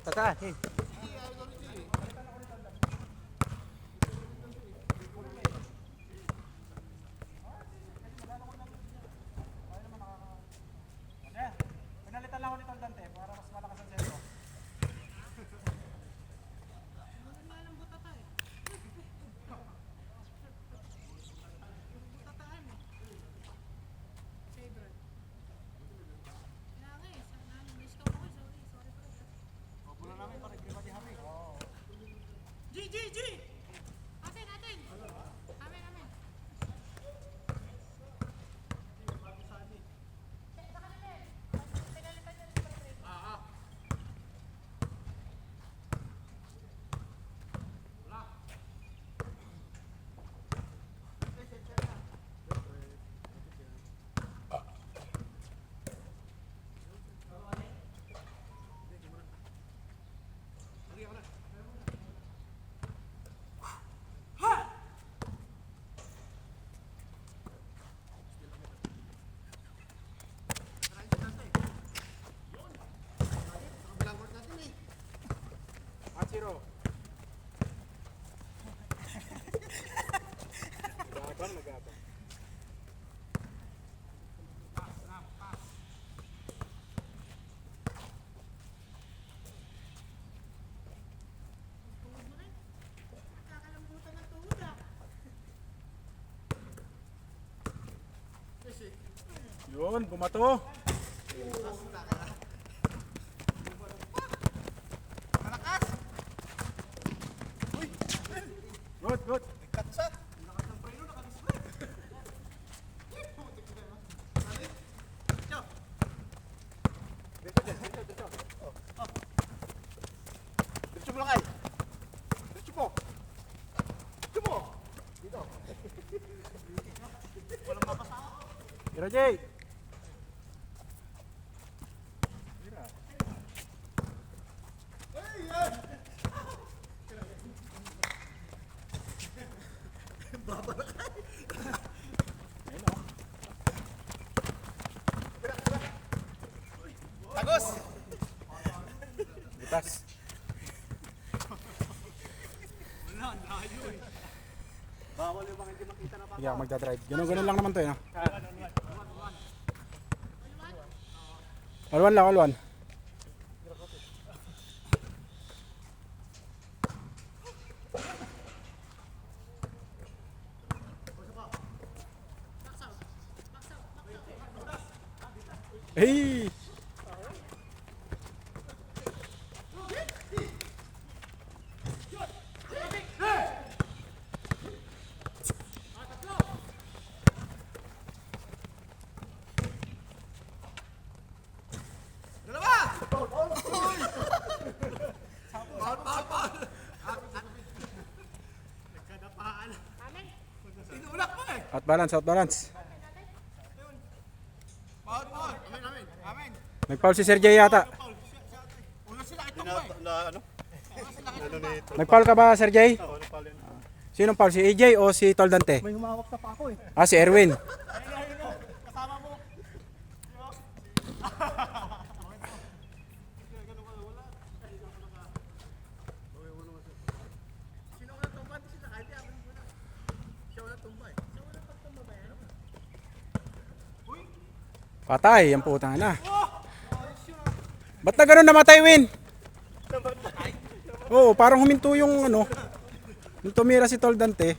Tata, hey. Pinalitan lang ako ni Tol Dante para mas malakas ang sentro. G! Atin! Amin! Zero. Magabang. Kakalambutan ng tuhod ah. Yun, bumato. Good. Katsa. Diretso mo lang ay. Diretso mo. Dito. Walang mapasama. Tira, Jay. Tagos. Butas. Bawal yung mga hindi makita na pa. Hindi ako magdadrive. Ganun lang naman to eh. No? All-one lang, all-one. Hey! Out balance. Amen. Nag-foul si Sergey yata. Nag-foul ka ba, Sergey? Sinong foul? Si AJ o si Tol Dante? May humawak sa pako eh. Ah, si Erwin. Kasama mo. Sino ka natumba? Hindi sila kahit amin muna. Siya wala tumba eh. Siya wala pagtumba ba yan? Patay, ang putang na. Ba't na ganun namatay, Win? Oo, parang huminto yung ano. Nung tumira si Tol Dante.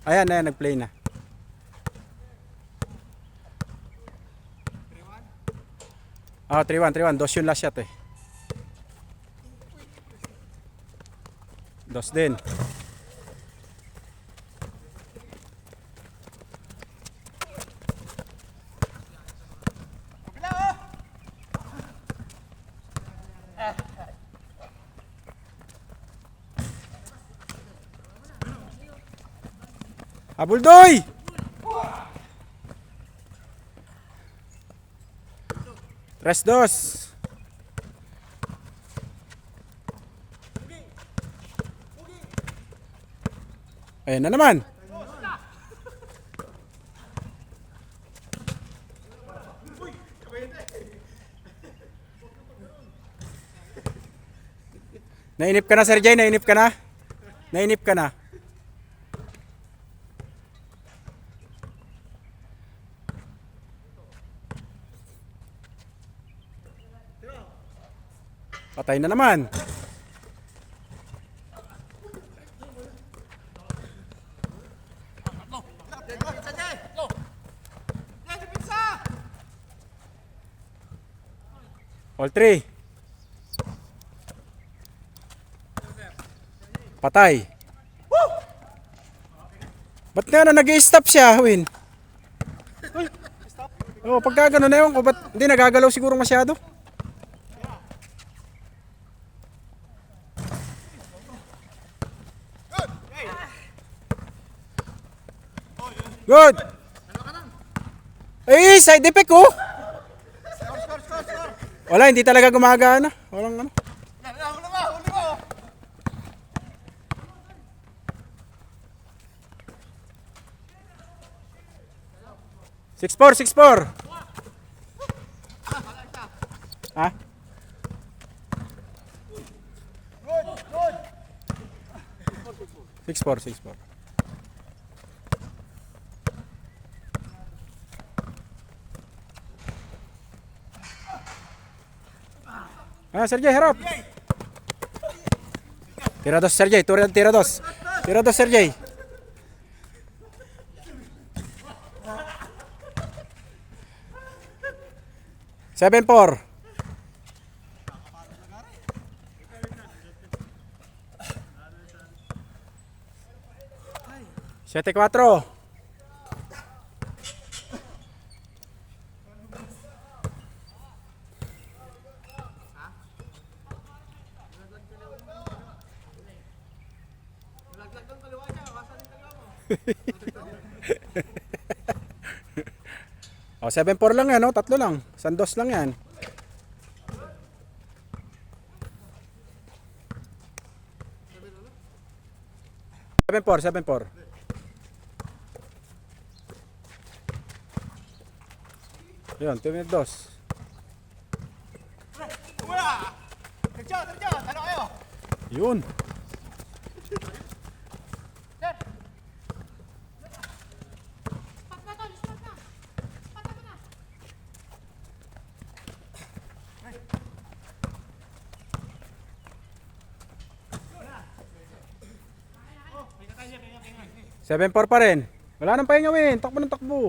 Ayan, nag-play na. Ah, 3-1. Dos yung last shot eh. Dos din. Abuldoy! Tres dos. Ayan na naman. Nainip ka na, Sir Jay? Nainip ka na? Nainip ka na? Patay na naman. Pizza niya! Go! Yan, pizza! All 3. Patay. Ba't nga na nag-i-stop siya, Win? Oh, pagka gano'n na ewan ko, ba't hindi nagagalaw siguro masyado? Good! Eh, side effect oh! Score! Wala, hindi talaga gumagana. Walang ano. Yan, huli mo! 6-4. Ha? Good! 6-4. Ah, Sergey, harap. Tira dos, Sergey. Tira dos, Sergey. Seven, 4. 7-4. Laglag ng kaliwa niya, kawasan yung kaliwa mo. Oh, 7-4 lang yan, oh. Tatlo lang. Sandos lang yan. Seven, 4. Yun, 2-2. Wala! Terjo! Ano kayo? Yun. Spat na tol, spat na. Spat na na. Seven, 4 pa rin. Wala nang pahinga, Win. Takbo ng takbo.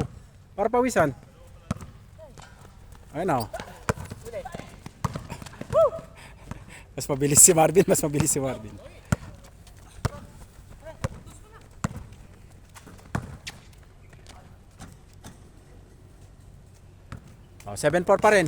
Para pawisan. Ayun na, oh. Mas mabilis si Marvin. Oh, 7-4 pa rin.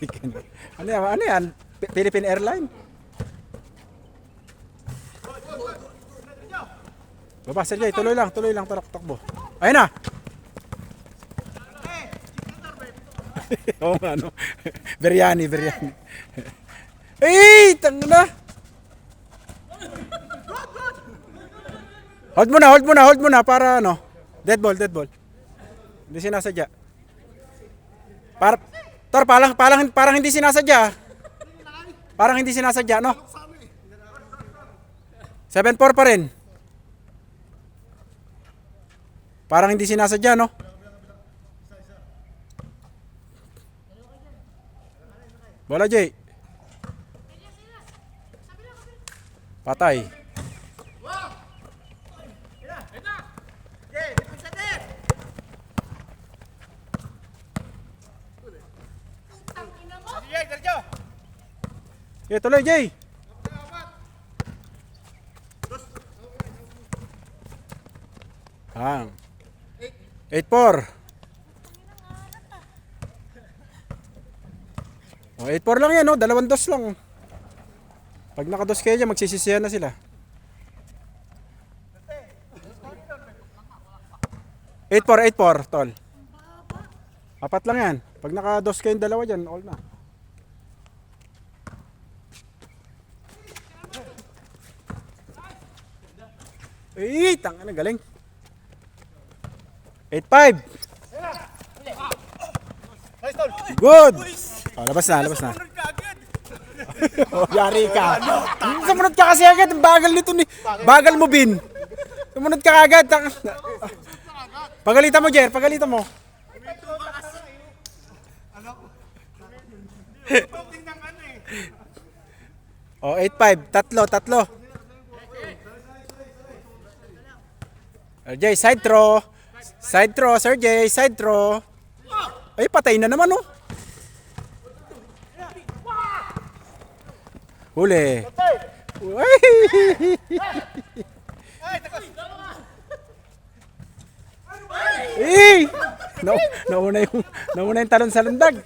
Chicken. Ano yan? Philippine Airline? Baba, Sergey, tuloy lang, takbo. Ayun na! Oo nga, no? Biryani. Eh, tangina! Hold mo na para ano? Dead ball. Hindi sinasadya. Parang hindi sinasadya. Parang hindi sinasadya, no? 7-4 pa rin. Parang hindi sinasadya, no? Bola, Jay. Patay. Okay, pizza niya! Tangina mo. Sige, Terjo! Okay, tuloy, Jay. Hang. 8-4. Oh, 8-4 lang yan, no? 2 dos lang. Pag nakados kayo dyan, magsisisihan na sila. 8-4, tol. 4 lang yan. Pag nakados kayong dalawa dyan, all na. Ay, tanga na, galing. 8-5. Nice, tol. Good. Oh, labas na, labas na. Sunod ka agad. Oh, yari ka. Sumunod ka kasi agad. Ang bagal nito ni. Bagal mo, Bin. Sumunod ka agad. Pagalitan mo, Jer. Pagalitan mo. Talking ng ano eh. Oh, 8-5. Tatlo. RJ, side throw. Side throw, Sir J. Side throw. Ay, patay na naman, oh. Huli. Uy! Eh! Nauna yung talon sa lundag.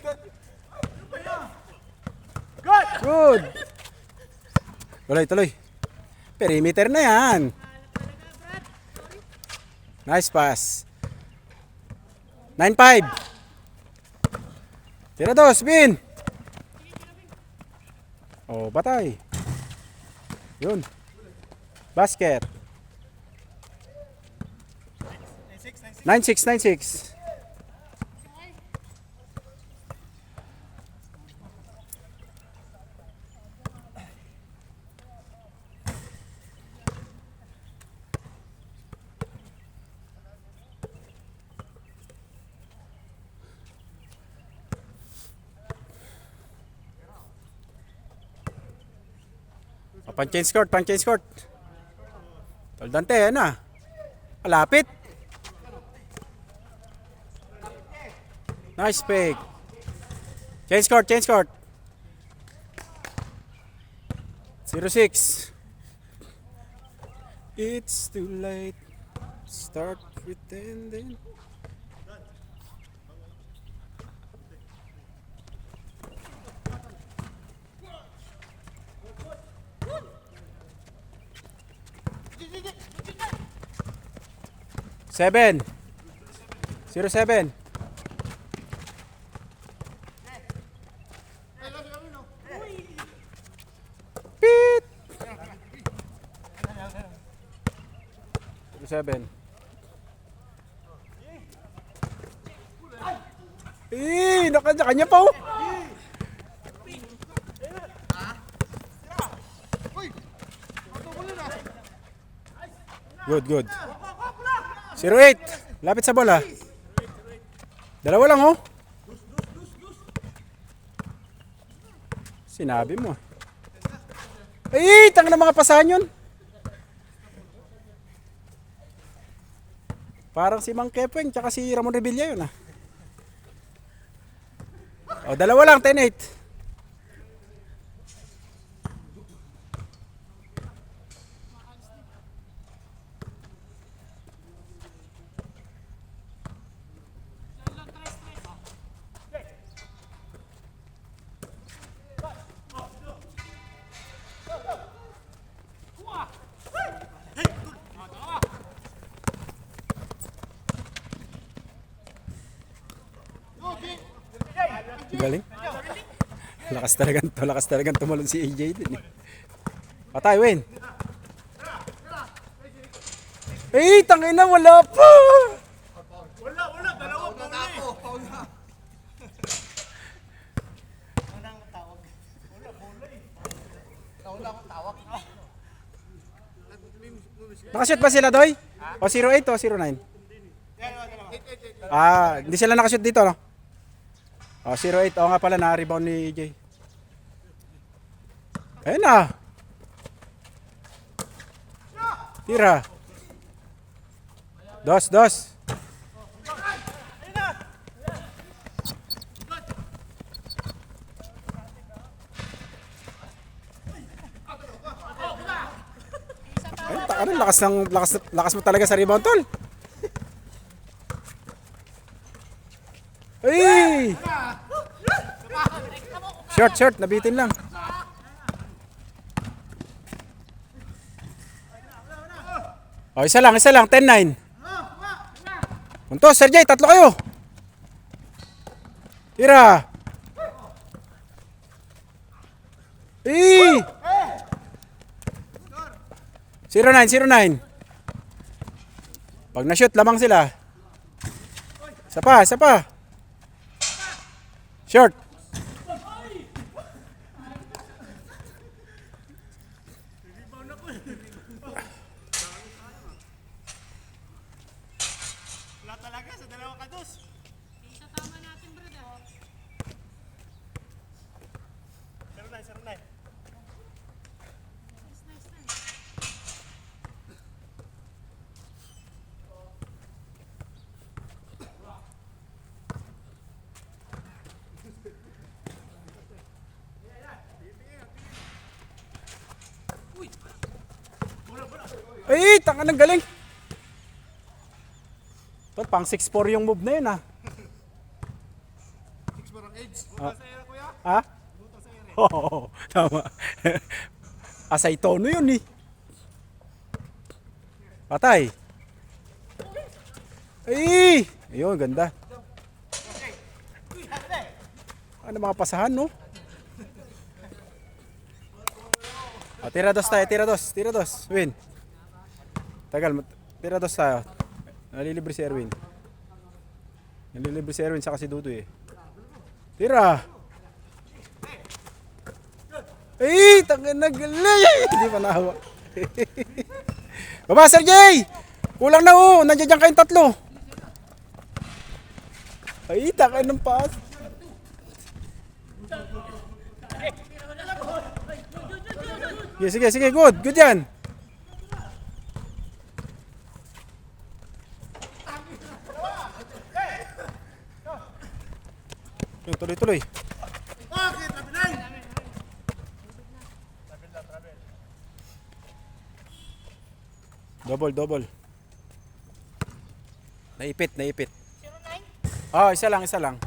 Good. Tuloy. Perimeter na yan. Nice pass. 9-5. Tira dos, Bin. Oh, batay. Yun. Basket. 9-6. Pan-change court. Tol Dante, yan na. Malapit. Nice pick. Change court. 0-6. It's too late. Start pretending. Seven. 0-7. Pit. 0-7. Kanya pa, oh. Good. 0-8. Lapit sa bola. Dalawa lang, oh. Sinabi mo. Ay, tanga na mga pasahan yun. Parang si Mang Kepweng tsaka si Ramon Revilla yun, ah. O, dalawa lang, 10-8. Galing. Lakas talagang tumalon si AJ din, eh. Patay, win. Eh, tangin na, wala pa. Wala, dalawa pa uli. Nakashoot ba sila, Doy? O 0-8 o 0-9? Ah, hindi sila nakashoot dito, no? O 0-8, o nga pala, na-rebound ni AJ. Ayun na. Tira. Dos. Ayun, taka na, lakas mo talaga sa rebound, tol. Ay! Short, nabitin lang. O, isa lang, 10-9. Puntos, Sergey, tatlo kayo. Tira. Eh! 0-9. Pag na-shoot, lamang sila. Isa pa, isa pa. Short. Wala talaga sa dalawang kados. Isa tama natin, brother. Saro na. Nice. Ay, tanga ng galing. Tol, pang 6'4 yung move na yun, ah. 6 barang age. Buta sa era, kuya. Ha? Buta sa era. Oo, tama. Asay tono yun, eh. Patay. Ay! Ayun, ganda. Ano mga pasahan, no? Tira dos tayo, tira dos. Win. Tagal, tira dos tayo. Nalilibre si Erwin. Saka si Dudu, eh. Tira! Ay! Tangin na galing! Hindi pa nahawa. Baba, Sergey! Kulang na, oh! Nandiyan dyan kayong tatlo. Ay, tangin ng pass. Sige, good yan. Yung tuloy. Bakit? Labinay! Double. Naipit. 09? Isa lang. Relax.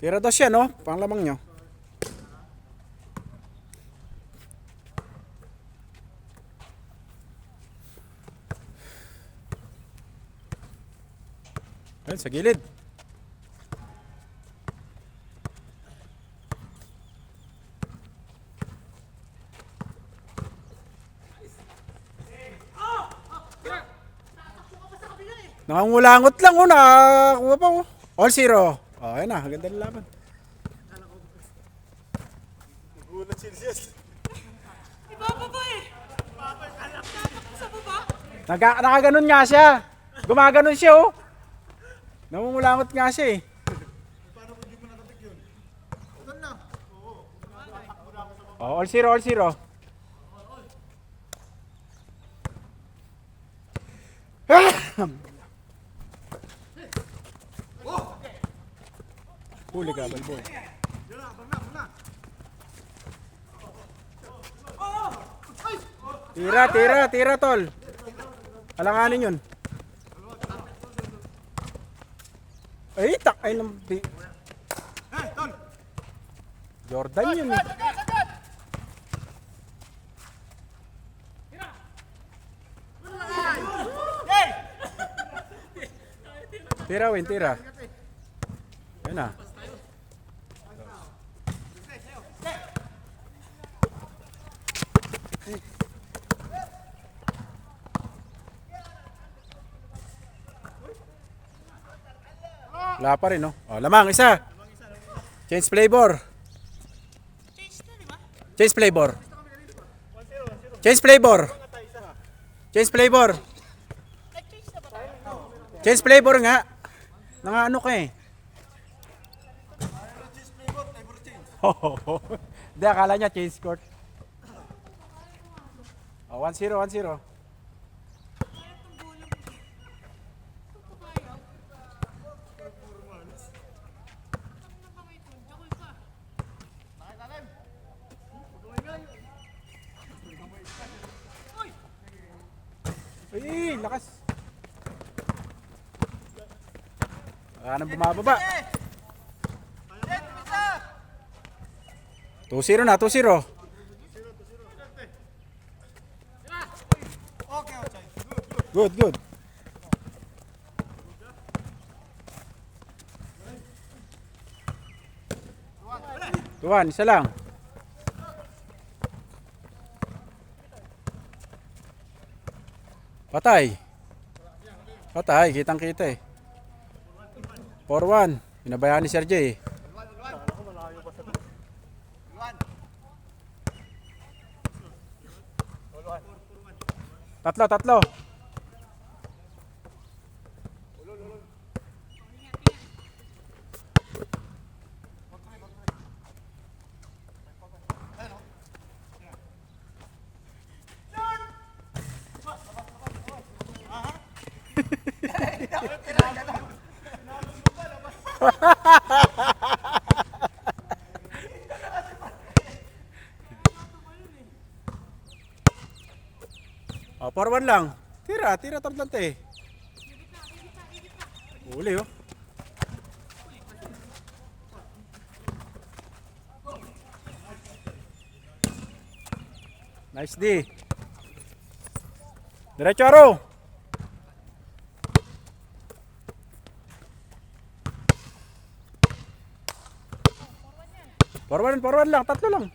Tira dos yan, no? Panglamang nyo. Ayun, sa gilid. Nangangulangot lang, oh. Nakakuha pa, oh. All zero. Ayun na, ganda ng laban. Nagulat si Elias. Ibababa eh. Sa baba. Nakaganon nga siya. Gumaganon siya, oh. Nangungulangot nga siya, eh. Paano kung di mo nakatik yun? Doon na. Oo. All zero. Huli ka, balboy. Yun na, abang na. Tira, tol. Alanganin yun. Ay, takay ng... Hey, Tol! Jordan yun, eh. Tira, Win, tira. Ayun na. Wala pa rin, no? Lamang, isa. Change flavor. Change flavor. Change flavor. Change flavor nga. Ano ka, eh. Hindi, akala niya change court. 1-0. Ay, lakas. Wala nang bumababa. 2-0 na, 2-0. Okay, Ochay. Good. Tuwan, isa lang. Patay. Patay, kitang kita eh. 4-1. Pinabayaan ni Sergey. Tatlo. Oh, 4-1 lang. Tira Torlante. Uli oh. Nice D. Diretso Aro. Forward lang, tatlo lang.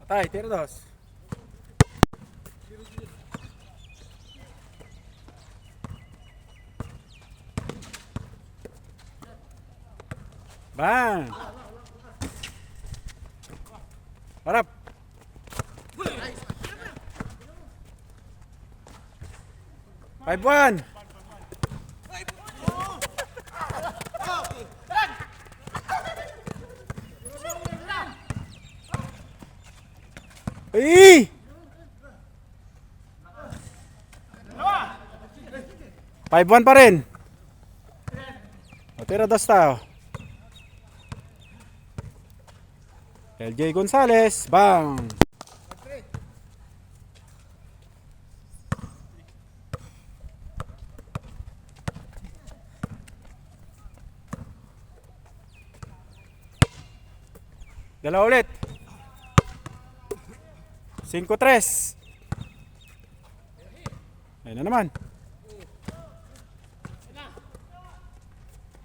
Patay, tira dos. Bang! Harap! 5-1! Ay! 5-1 pa rin. O, tira dos tayo. LJ Gonzalez, bang! Dalawa ulit. 5-3. Ayun na naman.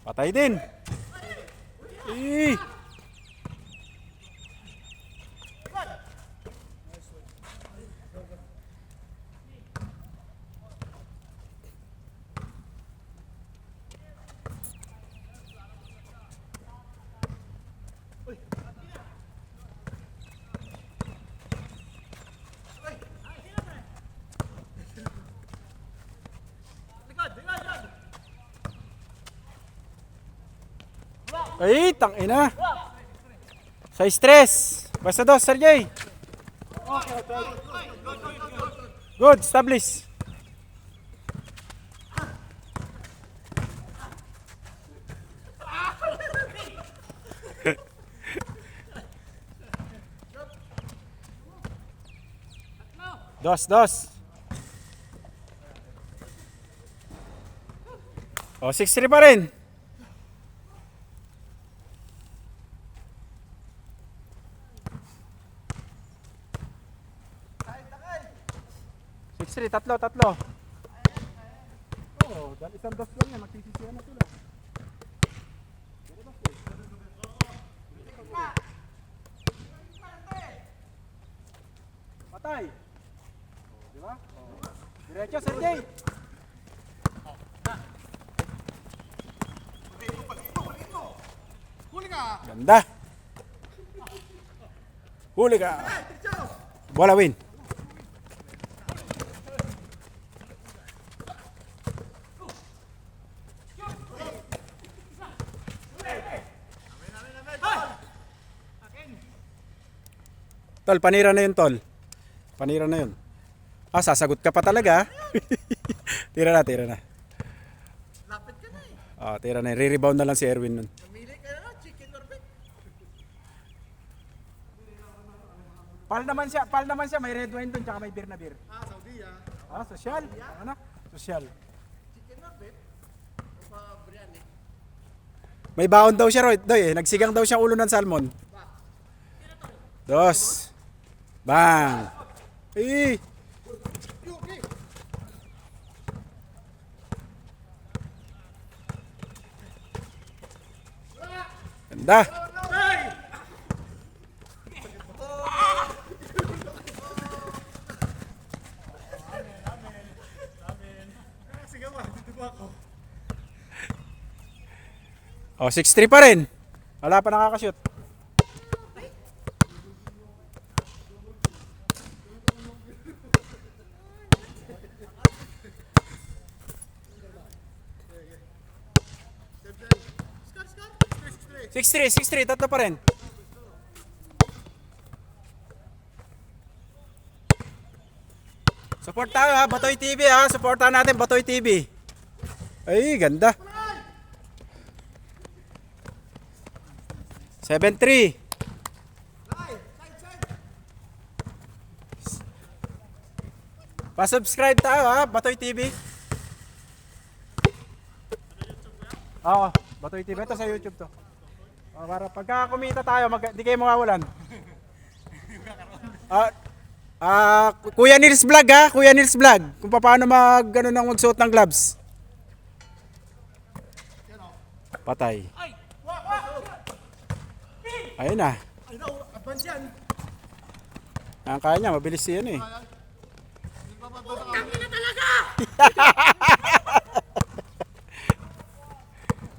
Patay din. Ay, tangina. Sa stress. Basta dos, Sergey. Good, establish. Dos. O, 6-3 pa rin. Tatlo. Oh, dahil isang dos lang yan, magsisisihan na sila. Patay. Oh, di ba? Oh. Diretso, Sergey. Ganda. Huli ka. Bola win. Tol, panira na yun, Tol. Panira na yun. Ah, sasagot ka pa talaga. Tira na. Lapit ka na eh. Ah, tira na. Re-rebound na lang si Erwin nun. Namili ka na, chicken or beef. Pal naman siya, may red wine dun, tsaka may beer na beer. Ah, Saudi ah. Ah, sosyal. Ano? Sosyal. Chicken or beef? O pa biryani? May baon daw siya, Doy. Nagsigang daw siya ulo ng salmon. Dos. Bang. Da. Sige ba, dito ba ako? Oh, 6-3 pa rin. Wala pa nakakashoot. Score, score. 6-3, tatlo pa rin. Support tayo ha, Batoy TV ha. Supportahan natin Batoy TV. Ay, ganda. 7-3. Side, side. Pa-subscribe tayo ha, Batoy TV. Oo, Batoy TV. Ito sa YouTube to. Oh, para pagka kumita tayo, di kayo mawawalan. Kuya Nils Vlog ha, Kuya Nils Vlog. Kung paano magsuot ng gloves. Patay. Ayun na. Ay, no, advance yan. Ang kaya niya, mabilis yan eh. Tangin na talaga!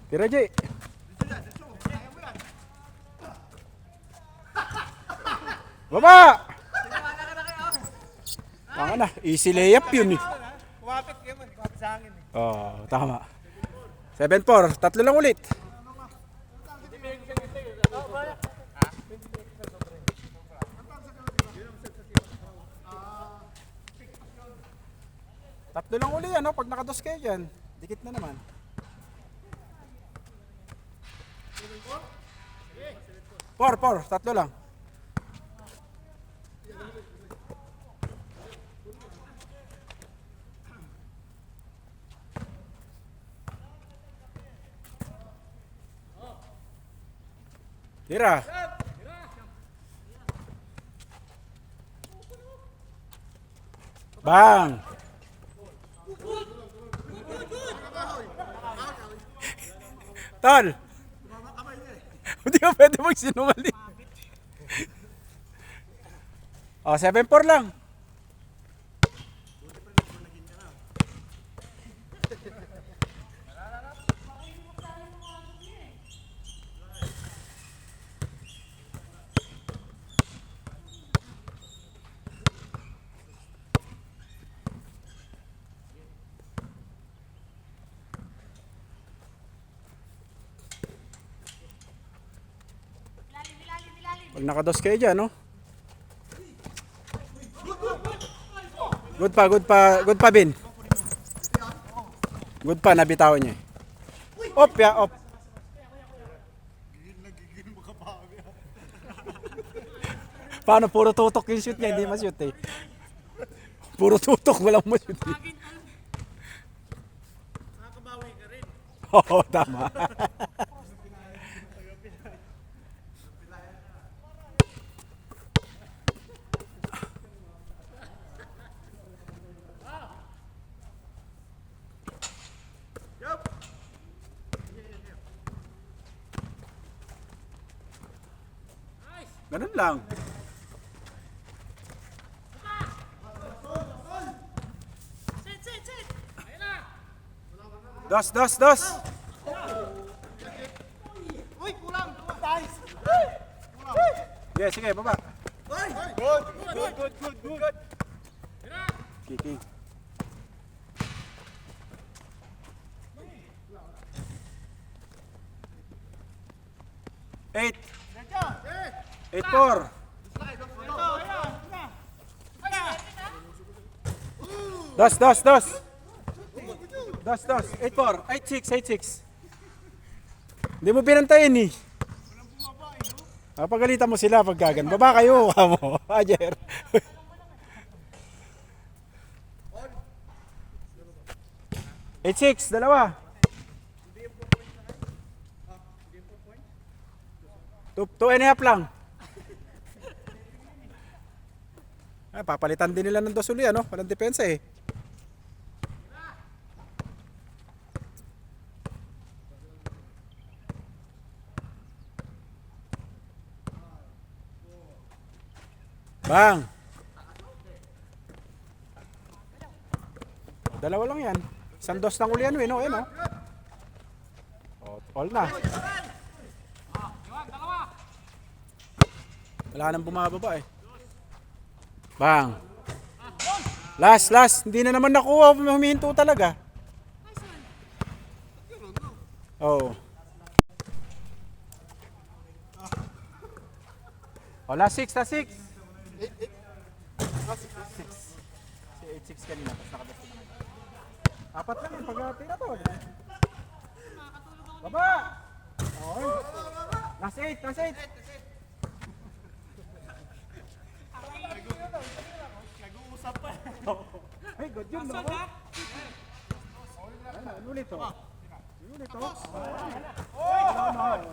Tira, Jay. Dito yan, dito. Kaya mo yan. Baba! Tinawana ka na kayo. Tanga na, easy layup yun eh. Kumapit kayo man, kumapit sa hangin eh. Oo, tama. 7-4, tatlo lang ulit. Tatlo lang uli ano, pag nakados kayo dyan. Dikit na naman. Four, tatlo lang. Tira. Bang. Tol. Hindi ka pwede magsinungaling. Oh, 7-4 lang. Pag nakados kayo dyan, no? Good pa, Bin. Good pa, nabitawan niya. Op, ya, op. Paano, puro tutok yung shoot niya, hindi ma-shoot eh. Puro tutok, walang ma-shoot eh. Nakakabawi ka rin. Oo, tama. Ganun lang. Sit! Ayun na! Dos. Uy, kulang. Nice. Yeah, sige, baba. Uy. Good. Kiki. Eight. 8-4. Dos. 8-4. 8-6. Hindi mo pinantayin eh. Pagalitan mo sila pag gagan. Baba kayo, kamo. Ajer. Eight six, dalawa. 2.5 lang. Papalitan din nila ng dos uli, ano? Walang depensa eh. Bang! O, dalawa lang yan. Isang dos ng uli yan, Win. O, yan, o. O, all na. Wala nang bumababa eh. Bang! Last. Hindi na naman nakuha. Humihinto talaga. Oh. Oh, last 6. Si 8-6 kanina. Tapos nakabesto na ngayon. Apat lang yun. Pag-tira to. Baba! Okay. Last 8. Nag-uusap pa. Ay, good yun. Saan Baba. ha? Ulit to.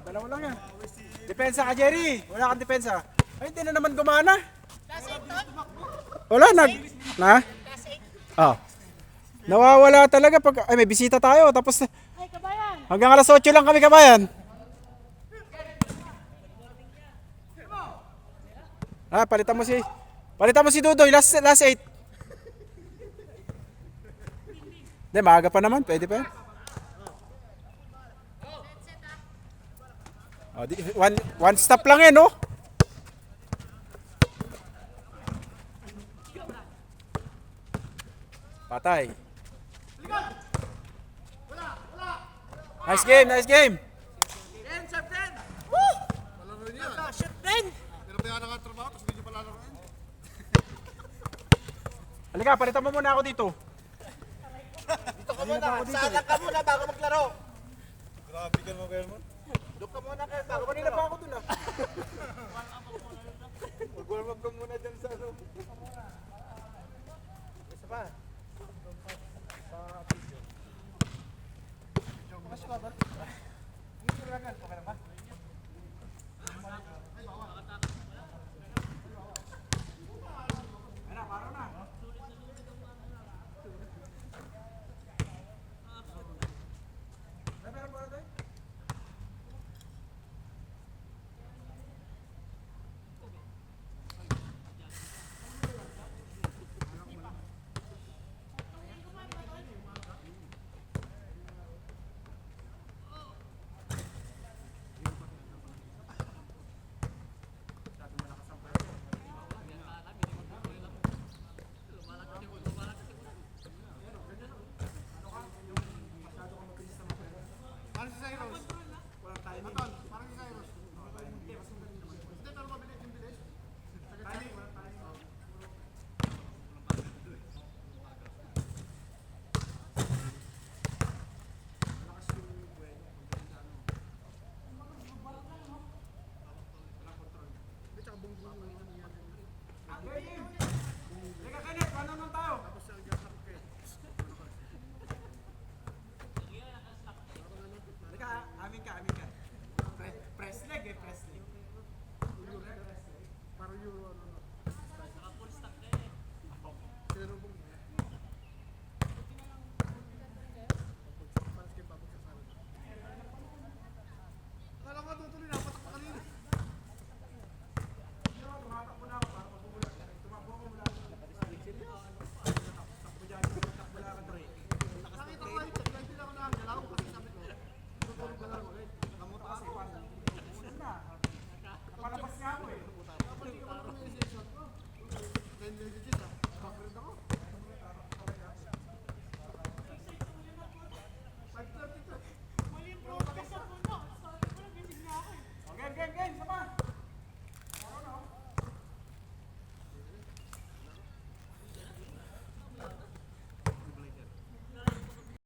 Dalawa lang yan. Depensa ka, Jerry. Wala kang depensa. Ay, hindi na naman gumana. Wala, na? Oh. Nawawala talaga pag, ay may bisita tayo. Tapos, Ay, kabayan. hanggang alas 8 lang kami, kabayan. Ah, palitan mo si Dudoy, last 8. Hindi, maaga pa naman, pwede pa yan. Oh, one stop lang yan, no? Patay. Nice game. Ten, sir, ten. Palaro niya. Shot din. Pinabayaan nga ang trabaho, tapos hindi niyo palaroin. Halika, palitan mo muna ako dito. Dito ka muna. Saan ka muna bago maglaro? Grabe ka naman, Kerman. Doon ka muna kayo bago Kanina maglaro. pa ako dun ah.